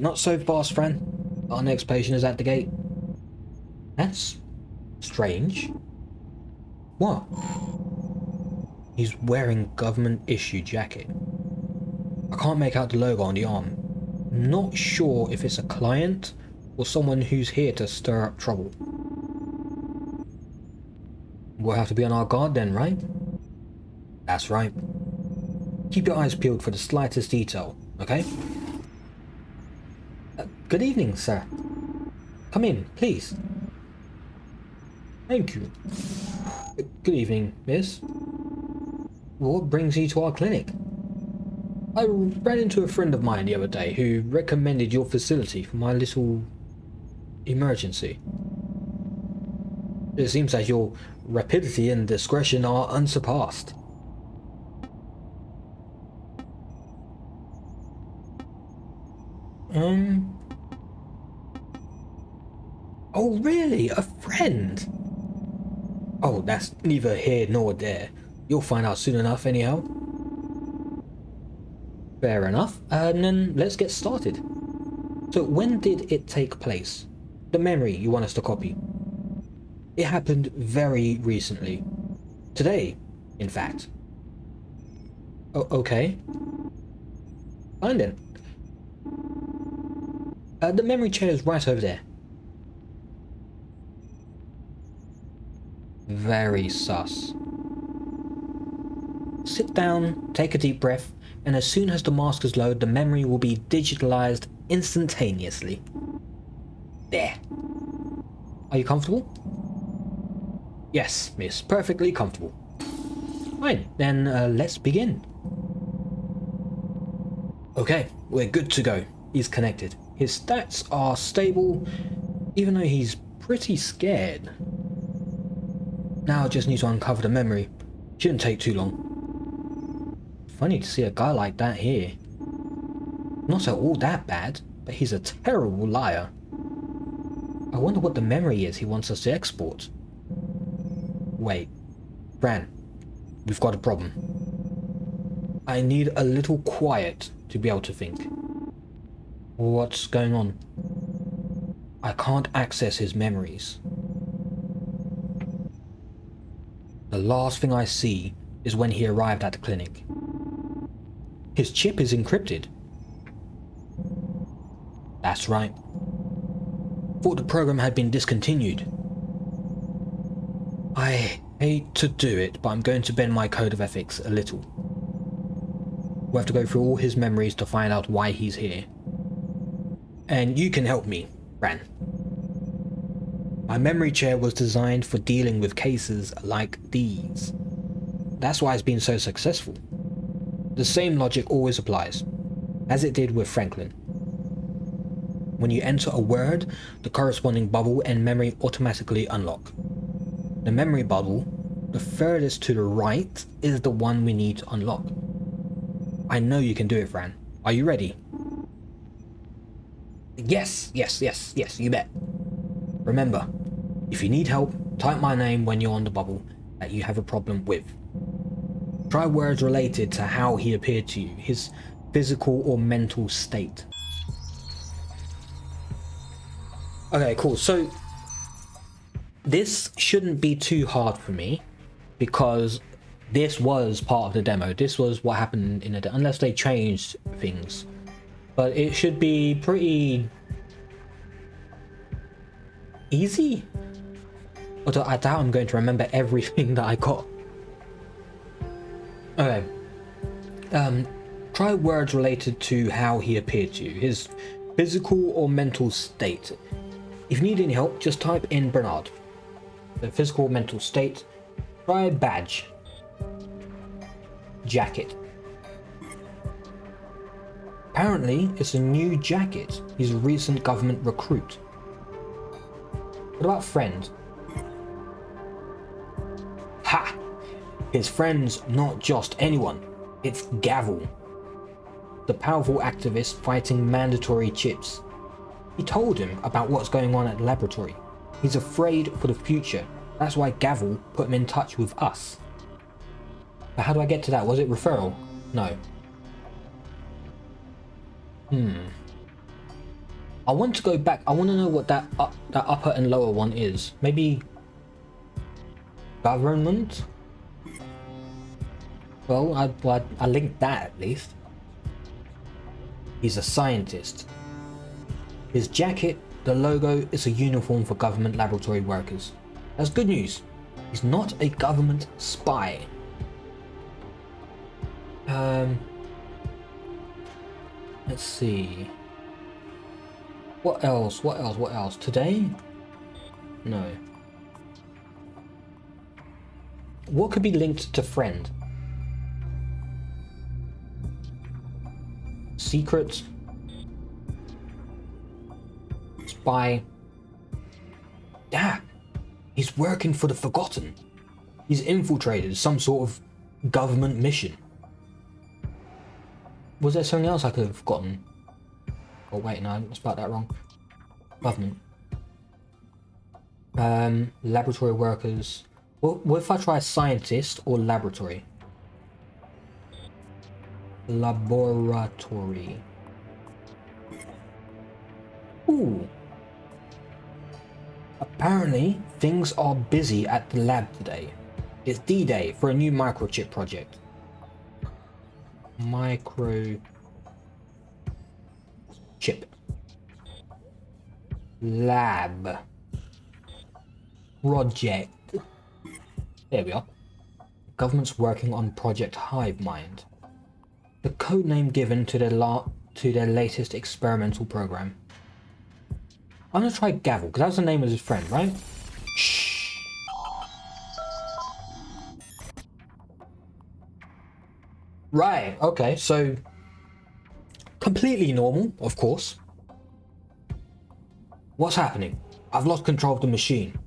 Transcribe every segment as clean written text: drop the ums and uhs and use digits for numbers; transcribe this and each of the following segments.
not so fast, friend. Our next patient is at the gate. That's strange. What? He's wearing government-issued jacket. I can't make out the logo on the arm. Not sure if it's a client or someone who's here to stir up trouble. We'll have to be on our guard then, right? That's right. Keep your eyes peeled for the slightest detail, okay? Good evening, sir. Come in, please. Thank you. Good evening, miss. What brings you to our clinic? I ran into a friend of mine the other day who recommended your facility for my little emergency. It seems that your rapidity and discretion are unsurpassed. Oh really? A friend? Oh, that's neither here nor there. You'll find out soon enough anyhow. Fair enough, and then let's get started. So when did it take place? The memory you want us to copy? It happened very recently. Today, in fact. Okay. Fine then. The memory chair is right over there. Very sus. Sit down, take a deep breath, and as soon as the maskers load, the memory will be digitalized instantaneously. There. Are you comfortable? Yes, miss. Perfectly comfortable. Fine, then let's begin. Okay, we're good to go. He's connected. His stats are stable, even though he's pretty scared. Now I just need to uncover the memory. Shouldn't take too long. Funny to see a guy like that here. Not at all that bad, but he's a terrible liar. I wonder what the memory is he wants us to export. Wait, Bran, we've got a problem. I need a little quiet to be able to think. What's going on? I can't access his memories. The last thing I see is when he arrived at the clinic. His chip is encrypted. That's right. Thought the program had been discontinued. I hate to do it, but I'm going to bend my code of ethics a little. We'll have to go through all his memories to find out why he's here. And you can help me, Ran. My memory chair was designed for dealing with cases like these. That's why it's been so successful. The same logic always applies, as it did with Franklin. When you enter a word, the corresponding bubble and memory automatically unlock. The memory bubble, the furthest to the right, is the one we need to unlock. I know you can do it, Fran. Are you ready? Yes, you bet. Remember, if you need help, type my name when you're on the bubble that you have a problem with. Try words related to how he appeared to you, his physical or mental state. Okay, cool. So this shouldn't be too hard for me because this was part of the demo. This was what happened in the unless they changed things. But it should be pretty easy. Although I doubt I'm going to remember everything that I got. Okay. Try words related to how he appeared to you, his physical or mental state. If you need any help, just type in Bernard. The physical or mental state. Try badge. Jacket. Apparently, it's a new jacket. He's a recent government recruit. What about friend? Ha! His friend's not just anyone. It's Gavel, the powerful activist fighting mandatory chips. He told him about what's going on at the laboratory. He's afraid for the future. That's why Gavel put him in touch with us. But how do I get to that? Was it referral? No. I want to go back. I want to know what that upper and lower one is. Maybe government? Well, I linked that at least. He's a scientist. His jacket, the logo, is a uniform for government laboratory workers. That's good news. He's not a government spy. Let's see. What else? What else? What else? Today? No. What could be linked to friend? Secret. Spy. Yeah. He's working for the Forgotten. He's infiltrated some sort of government mission. Was there something else I could have gotten? Oh wait, no, I spelled that wrong. Government. Laboratory workers. What if I try scientist or laboratory? Laboratory. Ooh. Apparently, things are busy at the lab today. It's D-Day for a new microchip project. Microchip. Lab. Project. There we are. Government's working on Project Hivemind. The codename given to their latest experimental program. I'm gonna try Gavel, because that's the name of his friend, right? Shh. Right, okay, so completely normal, of course. What's happening? I've lost control of the machine.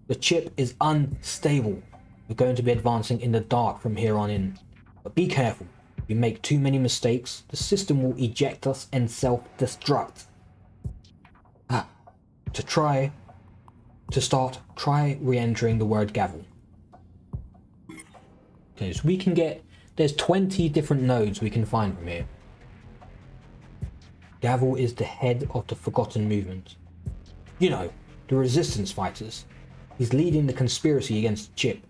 The chip is unstable. We're going to be advancing in the dark from here on in. But be careful. If we make too many mistakes, the system will eject us and self-destruct. Try re-entering the word Gavel. Okay, so we can get, there's 20 different nodes we can find from here. Gavel is the head of the Forgotten movement. You know, the resistance fighters. He's leading the conspiracy against the chip.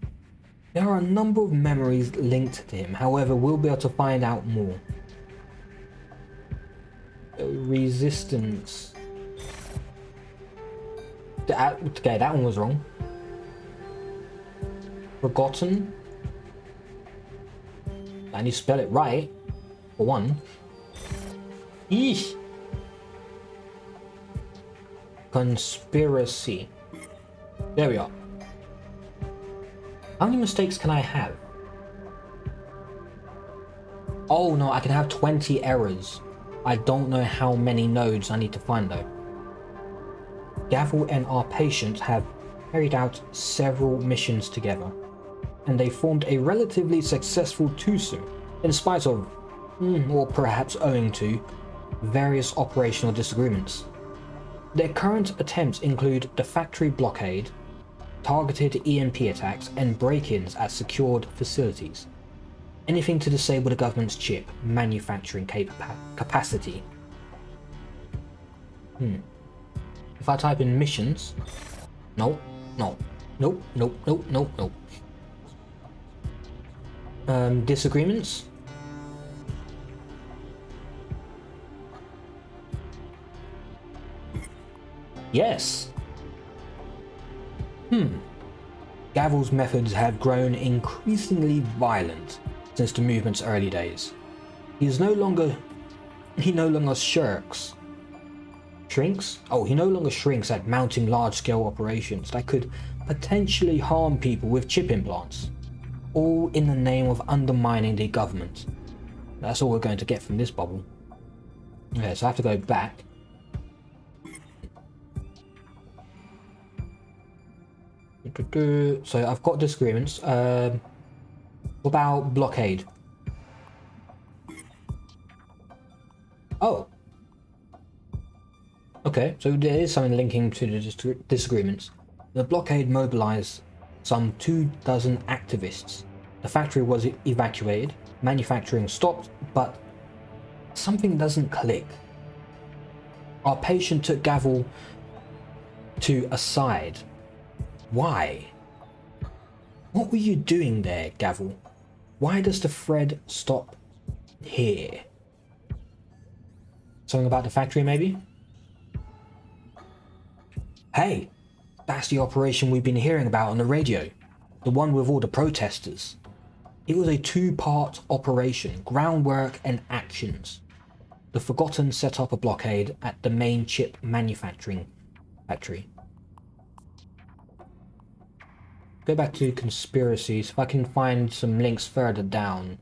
There are a number of memories linked to him, however, we'll be able to find out more. Resistance. Okay, that one was wrong. Forgotten. And you spell it right, for one. Eesh. Conspiracy. There we are. How many mistakes can I have? Oh no, I can have 20 errors. I don't know how many nodes I need to find though. Gavel and our patient have carried out several missions together, and they formed a relatively successful twosome, in spite of, or perhaps owing to, various operational disagreements. Their current attempts include the factory blockade, targeted EMP attacks, and break-ins at secured facilities. Anything to disable the government's chip manufacturing capacity. If I type in missions, no. Disagreements. Yes. Gavel's methods have grown increasingly violent since the movement's early days. He no longer shrinks. He no longer shrinks at mounting large-scale operations that could potentially harm people with chip implants, all in the name of undermining the government. That's all we're going to get from this bubble. Okay, so I have to go back. So I've got disagreements. What about blockade? Oh. Okay, so there is something linking to the disagreements. The blockade mobilized some 24 activists. The factory was evacuated, manufacturing stopped, but something doesn't click. Our patient took Gavel to a side. Why? What were you doing there, Gavel? Why does the thread stop here? Something about the factory, maybe? Hey, that's the operation we've been hearing about on the radio. The one with all the protesters. It was a two-part operation, groundwork and actions. The Forgotten set up a blockade at the main chip manufacturing factory. Go back to conspiracies, if I can find some links further down.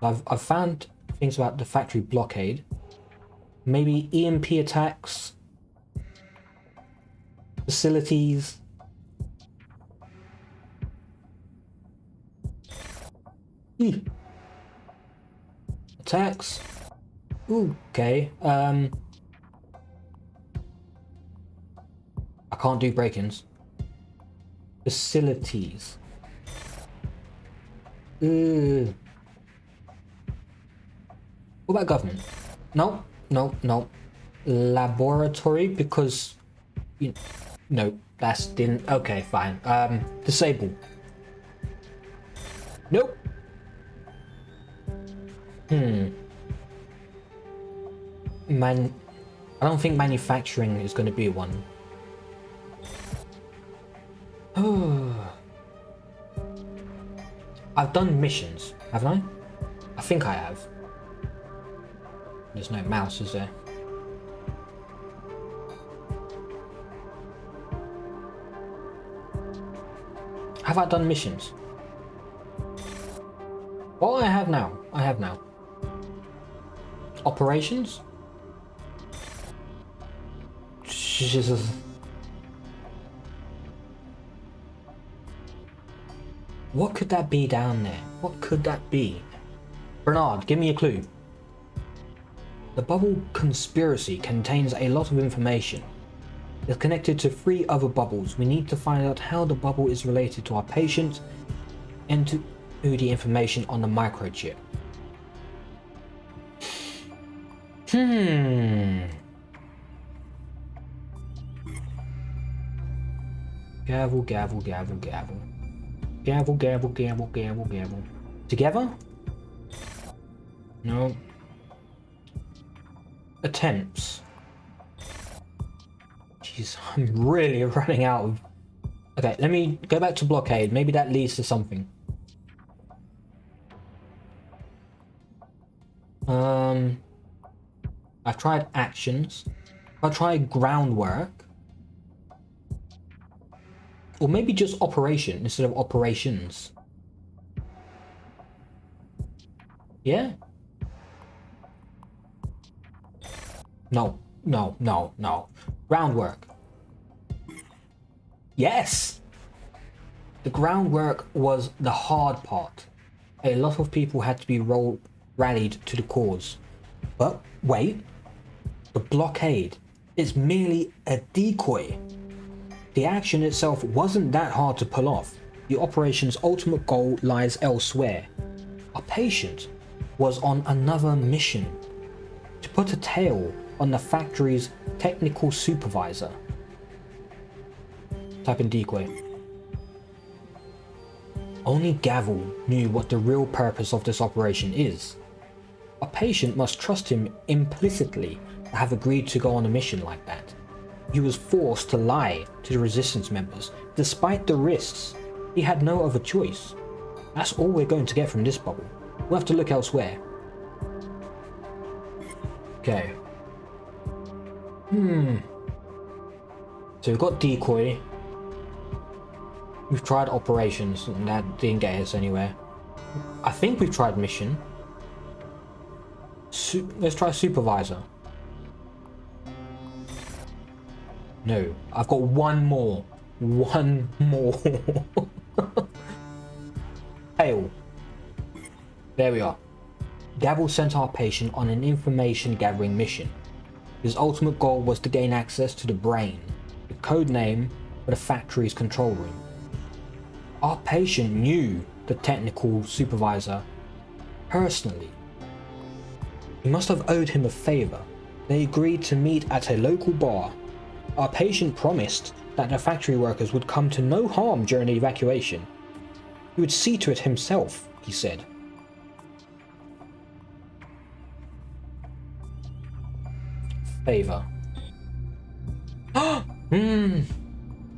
I've found things about the factory blockade. Maybe EMP attacks. Facilities. Attacks. Ooh, okay. I can't do break-ins. Facilities. What about government? No, no, no. Laboratory, because no, that's didn't. Okay, fine. Disable. Nope. I don't think manufacturing is going to be one. I've done missions, haven't I? I think I have. There's no mouse, is there? Have I done missions? Well, I have now. Operations? Jesus. What could that be down there? What could that be? Bernard, give me a clue. The bubble conspiracy contains a lot of information. It's connected to 3 other bubbles. We need to find out how the bubble is related to our patient and to the information on the microchip. Gavel, gavel, gavel, gavel. Gavel, gavel, gavel, gavel, gavel. Together? No. Attempts. Jeez, I'm really running out of... Okay, let me go back to blockade. Maybe that leads to something. I've tried actions. I've tried groundwork. Or maybe just operation instead of operations. Yeah? No, no, no, no. Groundwork. Yes! The groundwork was the hard part. A lot of people had to be rallied to the cause. But wait, the blockade is merely a decoy. The action itself wasn't that hard to pull off. The operation's ultimate goal lies elsewhere. Our patient was on another mission, to put a tail on the factory's technical supervisor. Type in decoy. Only Gavel knew what the real purpose of this operation is. A patient must trust him implicitly to have agreed to go on a mission like that. He was forced to lie to the resistance members. Despite the risks, he had no other choice. That's all we're going to get from this bubble. We'll have to look elsewhere. Okay. So we've got decoy. We've tried operations and that didn't get us anywhere. I think we've tried mission. Let's try supervisor. No, I've got one more. One more. Hail. There we are. Gavel sent our patient on an information gathering mission. His ultimate goal was to gain access to the brain, the code name for the factory's control room. Our patient knew the technical supervisor personally. He must have owed him a favor. They agreed to meet at a local bar. Our patient promised that the factory workers would come to no harm during the evacuation. He would see to it himself, he said. Favor.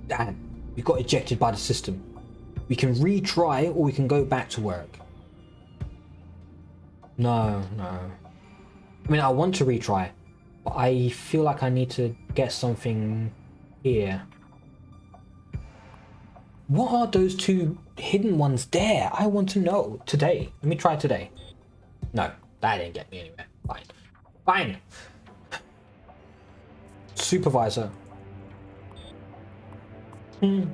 Damn, we got ejected by the system. We can retry or we can go back to work. No. I mean, I want to retry, but I feel like I need to get something here. What are those two hidden ones there? I want to know. Today. Let me try today. No, that didn't get me anywhere. Fine. Supervisor. Yeah,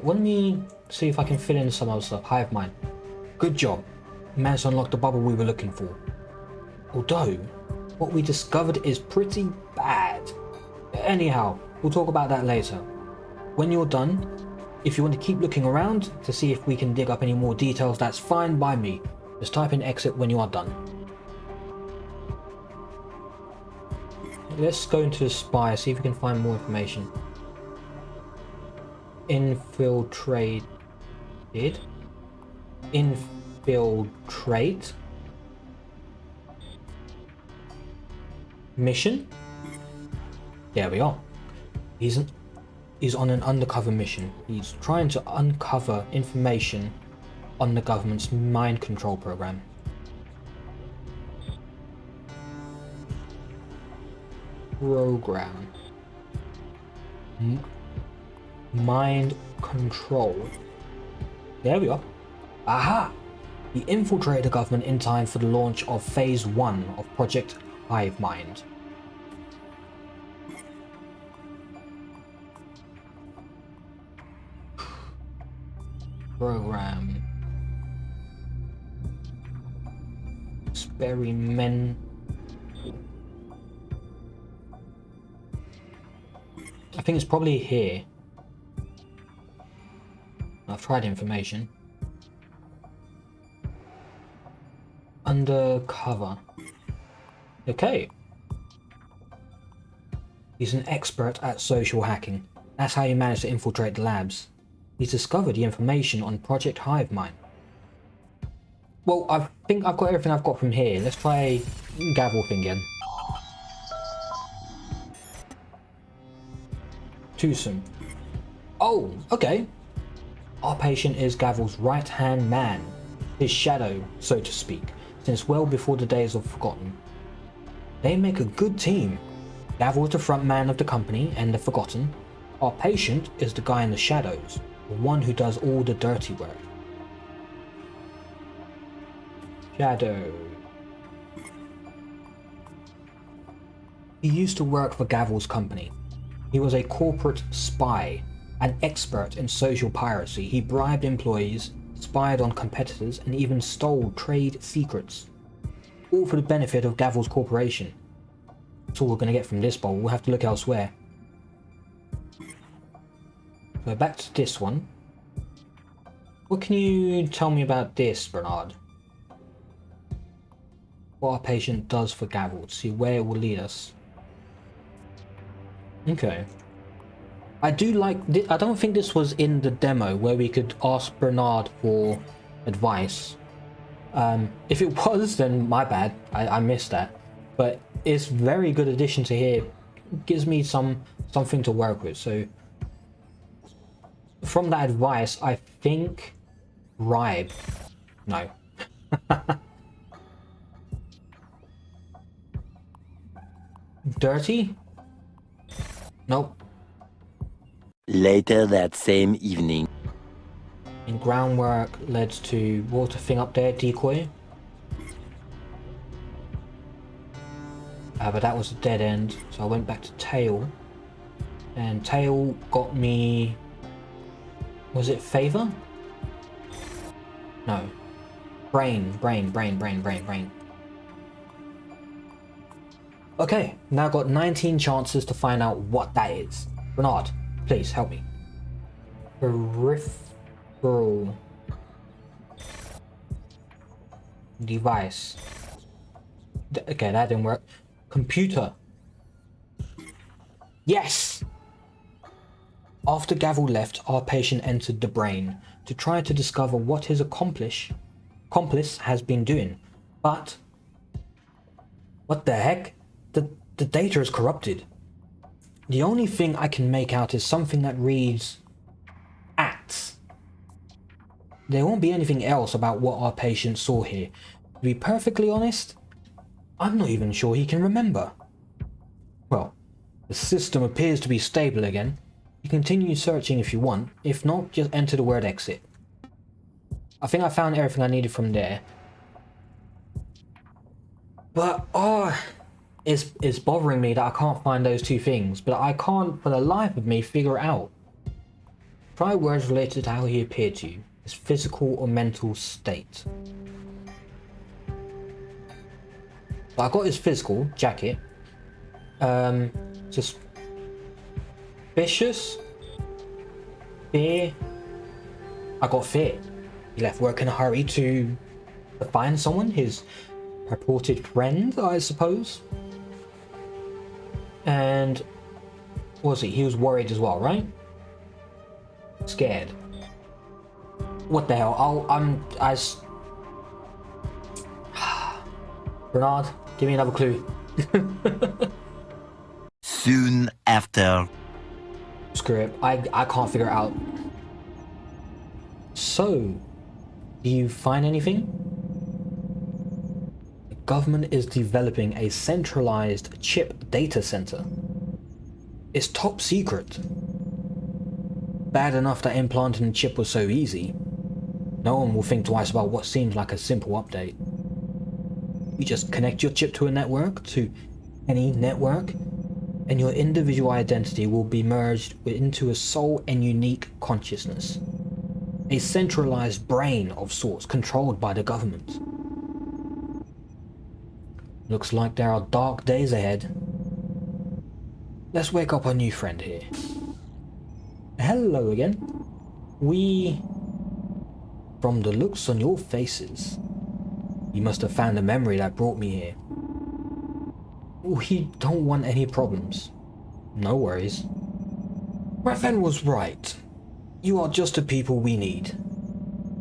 let me see if I can fill in some other stuff. Hive mind. Good job. Managed to unlock the bubble we were looking for. Although, what we discovered is pretty bad. Anyhow, we'll talk about that later. When you're done, if you want to keep looking around to see if we can dig up any more details, that's fine by me. Just type in exit when you are done. Let's go into the spy, see if we can find more information. Infiltrate. Mission? There we are. He's on an undercover mission. He's trying to uncover information on the government's mind control program. Mind control. There we are. Aha! He infiltrated the government in time for the launch of Phase 1 of Project Hive Mind. Program. Experiment. I think it's probably here. I've tried information. Undercover. Okay. He's an expert at social hacking. That's how he managed to infiltrate the labs. He's discovered the information on Project Hive Mind. Well, I think I've got everything I've got from here. Let's try gavel thing again. Twosome. Oh, okay. Our patient is Gavel's right-hand man, his shadow, so to speak, since well before the days of Forgotten. They make a good team. Gavel is the front man of the company and the Forgotten. Our patient is the guy in the shadows, the one who does all the dirty work. Shadow. He used to work for Gavel's company. He was a corporate spy, an expert in social piracy. He bribed employees, spied on competitors, and even stole trade secrets. All for the benefit of Gavel's corporation. That's all we're going to get from this bowl. We'll have to look elsewhere. So back to this one. What can you tell me about this, Bernard? What our patient does for Gavel, to see where it will lead us. Okay. I do like... I don't think this was in the demo where we could ask Bernard for advice. If it was, then my bad. I missed that. But it's very good addition to here. It gives me something to work with. So from that advice, I think bribe. No. Dirty? Nope. Later that same evening. And groundwork led to water thing up there, decoy. But that was a dead end, so I went back to tail. And tail got me... Was it favor? No. Brain. Okay, now I've got 19 chances to find out what that is. Bernard, please help me. Peripheral device. Okay, that didn't work. Computer. Yes! After Gavel left, our patient entered the brain to try to discover what his accomplice has been doing. But... what the heck? The data is corrupted. The only thing I can make out is something that reads... ATS. There won't be anything else about what our patient saw here. To be perfectly honest, I'm not even sure he can remember. Well, the system appears to be stable again. You continue searching if you want. If not, just enter the word exit. I think I found everything I needed from there. But, it's bothering me that I can't find those two things, but I can't for the life of me figure it out. Try words related to how he appeared to you, his physical or mental state. So I got his physical jacket. Just vicious, fear. I got fear. He left work in a hurry to find someone, his purported friend, I suppose. And what was he? He was worried as well, right? Scared. What the hell? Bernard, give me another clue. Soon after. Screw it. I can't figure it out. So, do you find anything? The government is developing a centralized chip data center. It's top secret. Bad enough that implanting a chip was so easy. No one will think twice about what seems like a simple update. You just connect your chip to a network, to any network, and your individual identity will be merged into a sole and unique consciousness. A centralized brain of sorts controlled by the government. Looks like there are dark days ahead. Let's wake up our new friend here. Hello again. From the looks on your faces, you must have found the memory that brought me here. We don't want any problems. No worries. My friend was right. You are just the people we need.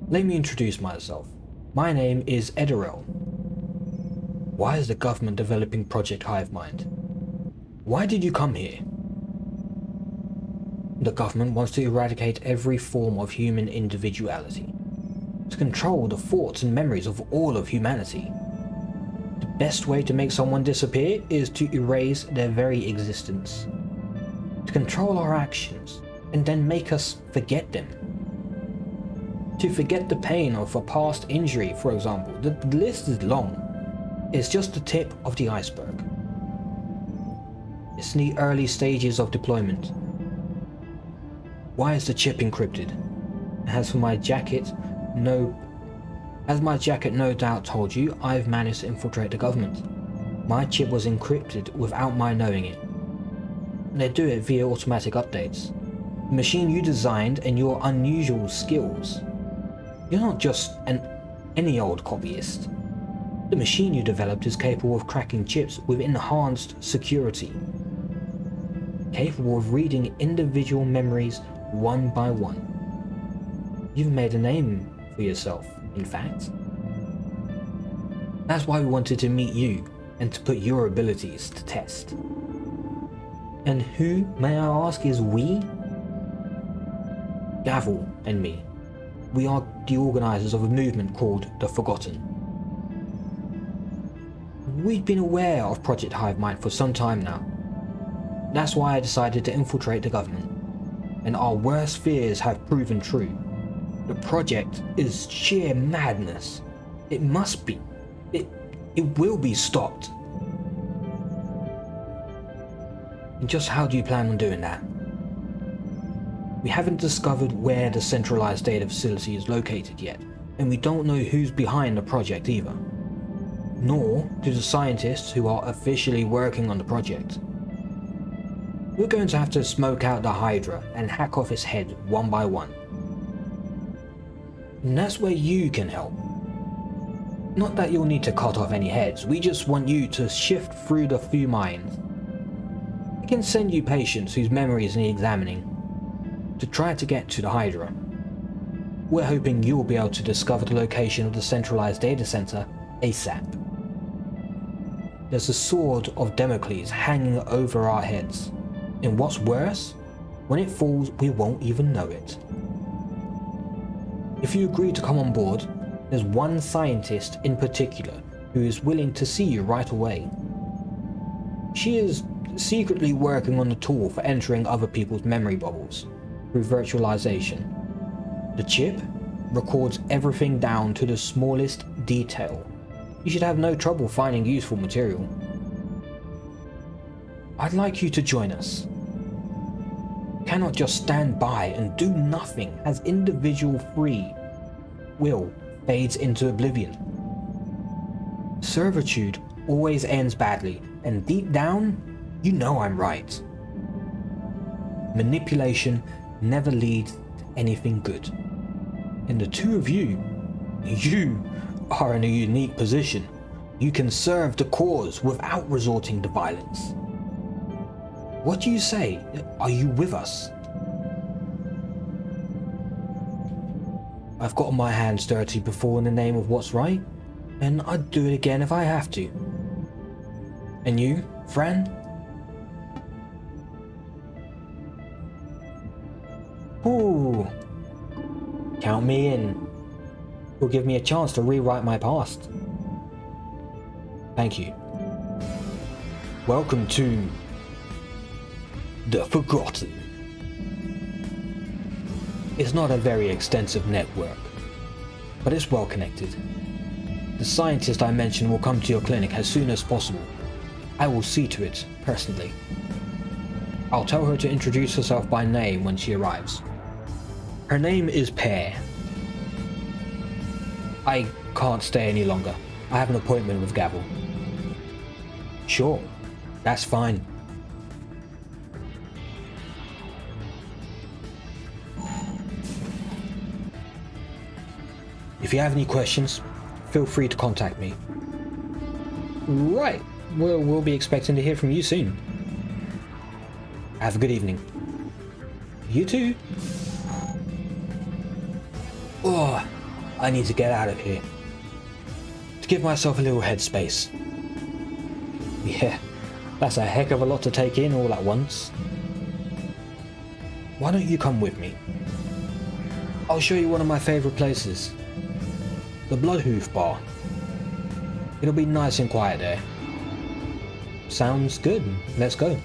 Let me introduce myself. My name is Edirel. Why is the government developing Project Hivemind? Why did you come here? The government wants to eradicate every form of human individuality, to control the thoughts and memories of all of humanity. The best way to make someone disappear is to erase their very existence, to control our actions and then make us forget them. To forget the pain of a past injury, for example. The list is long. It's just the tip of the iceberg. It's in the early stages of deployment. Why is the chip encrypted? As my jacket no doubt told you, I've managed to infiltrate the government. My chip was encrypted without my knowing it. They do it via automatic updates. The machine you designed and your unusual skills. You're not just any old copyist. The machine you developed is capable of cracking chips with enhanced security. Capable of reading individual memories one by one. You've made a name for yourself, in fact. That's why we wanted to meet you and to put your abilities to test. And who, may I ask, is we? Gavel and me. We are the organisers of a movement called The Forgotten. We've been aware of Project Hivemind for some time now. That's why I decided to infiltrate the government. And our worst fears have proven true. The project is sheer madness. It must be. It will be stopped. And just how do you plan on doing that? We haven't discovered where the centralized data facility is located yet, and we don't know who's behind the project either. Nor do the scientists who are officially working on the project. We're going to have to smoke out the Hydra and hack off its head one by one. And that's where you can help. Not that you'll need to cut off any heads, we just want you to shift through the few minds. I can send you patients whose memories need examining to try to get to the Hydra. We're hoping you'll be able to discover the location of the centralized data center ASAP. There's a sword of Damocles hanging over our heads, and what's worse, when it falls we won't even know it. If you agree to come on board, there's one scientist in particular who is willing to see you right away. She is secretly working on a tool for entering other people's memory bubbles through virtualization. The chip records everything down to the smallest detail. You should have no trouble finding useful material. I'd like you to join us. You cannot just stand by and do nothing as individual free will fades into oblivion. Servitude always ends badly, and deep down, you know I'm right. Manipulation never leads to anything good. And the two of you are in a unique position. You can serve the cause without resorting to violence. What do you say? Are you with us? I've gotten my hands dirty before in the name of what's right, and I'd do it again if I have to. And you, Fran? Ooh. Count me in. You'll give me a chance to rewrite my past. Thank you. Welcome to the Forgotten. It's not a very extensive network, but it's well connected. The scientist I mentioned will come to your clinic as soon as possible. I will see to it personally. I'll tell her to introduce herself by name when she arrives. Her name is Pear. I can't stay any longer. I have an appointment with Gavel. Sure, that's fine. If you have any questions, feel free to contact me. Right, we'll be expecting to hear from you soon. Have a good evening. You too. Oh, I need to get out of here. To give myself a little headspace. Yeah, that's a heck of a lot to take in all at once. Why don't you come with me? I'll show you one of my favorite places. The Bloodhoof Bar. It'll be nice and quiet there. Sounds good. Let's go.